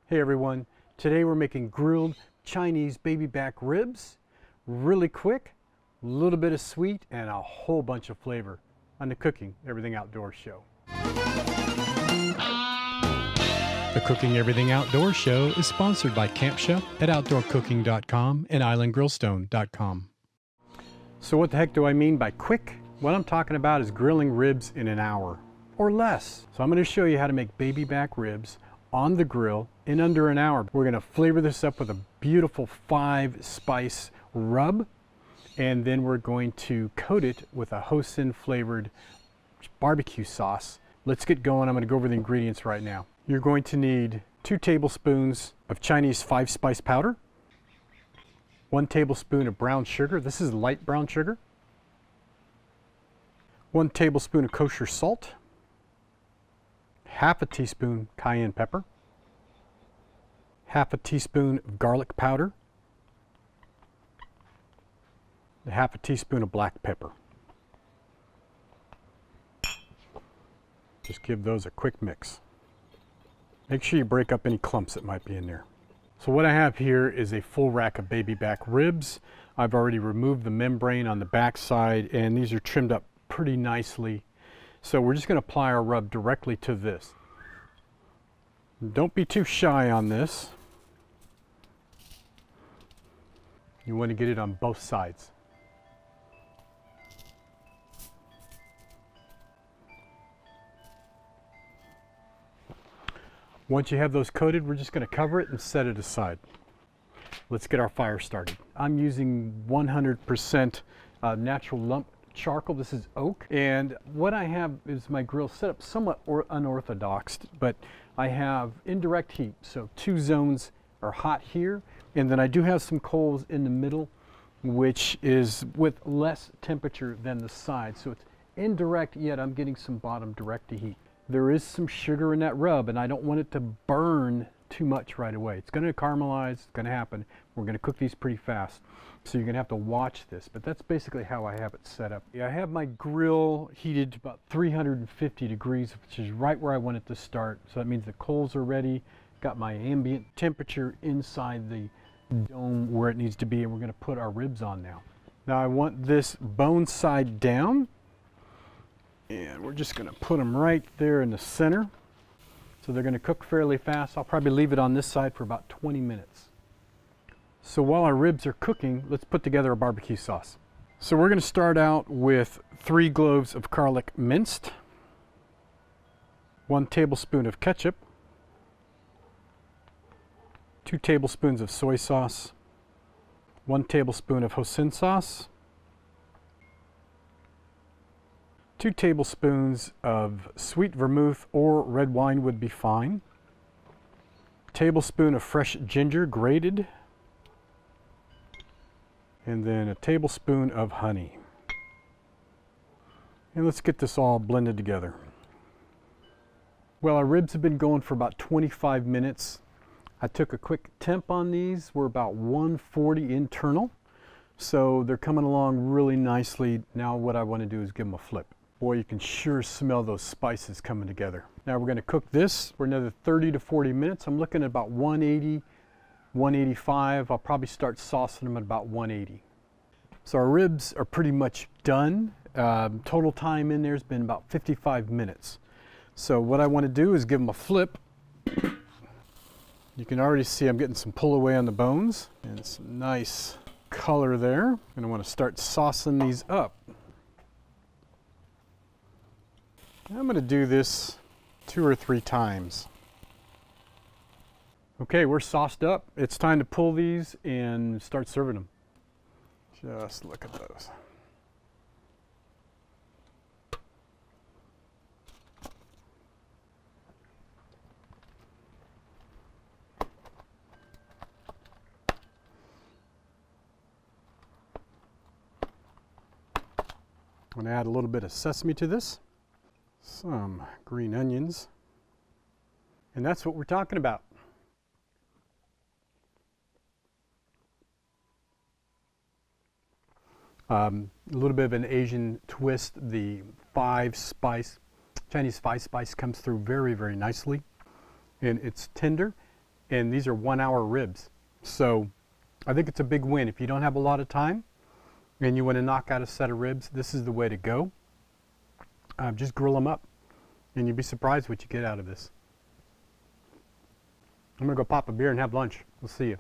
Hey everyone, today we're making grilled Chinese baby back ribs. Really quick, a little bit of sweet, and a whole bunch of flavor on the Cooking Everything Outdoors show. The Cooking Everything Outdoors show is sponsored by Camp Chef at OutdoorCooking.com and IslandGrillstone.com. So what the heck do I mean by quick? What I'm talking about is grilling ribs in an hour or less. So I'm going to show you how to make baby back ribs on the grill in under an hour. We're going to flavor this up with a beautiful 5-spice rub, and then we're going to coat it with a hoisin flavored barbecue sauce. Let's get going. I'm going to go over the ingredients right now. You're going to need 2 tablespoons of Chinese 5-spice powder, 1 tablespoon of brown sugar. This is light brown sugar. 1 tablespoon of kosher salt, half a teaspoon cayenne pepper, half a teaspoon of garlic powder, half a teaspoon of black pepper. Just give those a quick mix. Make sure you break up any clumps that might be in there. So what I have here is a full rack of baby back ribs. I've already removed the membrane on the back side, and these are trimmed up pretty nicely. So we're just going to apply our rub directly to this. Don't be too shy on this. You want to get it on both sides. Once you have those coated, we're just going to cover it and set it aside. Let's get our fire started. I'm using 100% natural lump charcoal. This is oak, and what I have is my grill set up somewhat unorthodox, but I have indirect heat, so 2 zones are hot here, and then I do have some coals in the middle, which is with less temperature than the side, so it's indirect, yet I'm getting some bottom direct to heat. There is some sugar in that rub, and I don't want it to burn too much right away. It's going to caramelize, it's going to happen. We're going to cook these pretty fast, so you're going to have to watch this, but that's basically how I have it set up. I have my grill heated to about 350 degrees, which is right where I want it to start. So that means the coals are ready, got my ambient temperature inside the dome where it needs to be, and we're going to put our ribs on now. Now I want this bone side down, and we're just going to put them right there in the center. So they're going to cook fairly fast. I'll probably leave it on this side for about 20 minutes. So while our ribs are cooking, let's put together a barbecue sauce. So we're going to start out with 3 cloves of garlic minced, 1 tablespoon of ketchup, 2 tablespoons of soy sauce, 1 tablespoon of hoisin sauce, 2 tablespoons of sweet vermouth or red wine would be fine, a tablespoon of fresh ginger grated, and then a tablespoon of honey. And let's get this all blended together. Well, our ribs have been going for about 25 minutes. I took a quick temp on these. We're about 140 internal. So they're coming along really nicely. Now what I want to do is give them a flip. Boy, you can sure smell those spices coming together. Now we're going to cook this for another 30 to 40 minutes. I'm looking at about 180, 185. I'll probably start saucing them at about 180. So our ribs are pretty much done. Total time in there has been about 55 minutes. So what I want to do is give them a flip. You can already see I'm getting some pull away on the bones and some nice color there. And I want to start saucing these up. I'm going to do this 2 or 3 times. Okay, we're sauced up. It's time to pull these and start serving them. Just look at those. I'm going to add a little bit of sesame to this. Some green onions, and that's what we're talking about. A little bit of an Asian twist. The Chinese 5-spice comes through very, very nicely, and it's tender and these are 1 hour ribs. So I think it's a big win. If you don't have a lot of time and you want to knock out a set of ribs, this is the way to go. Just grill them up, and you'd be surprised what you get out of this. I'm gonna go pop a beer and have lunch. We'll see you.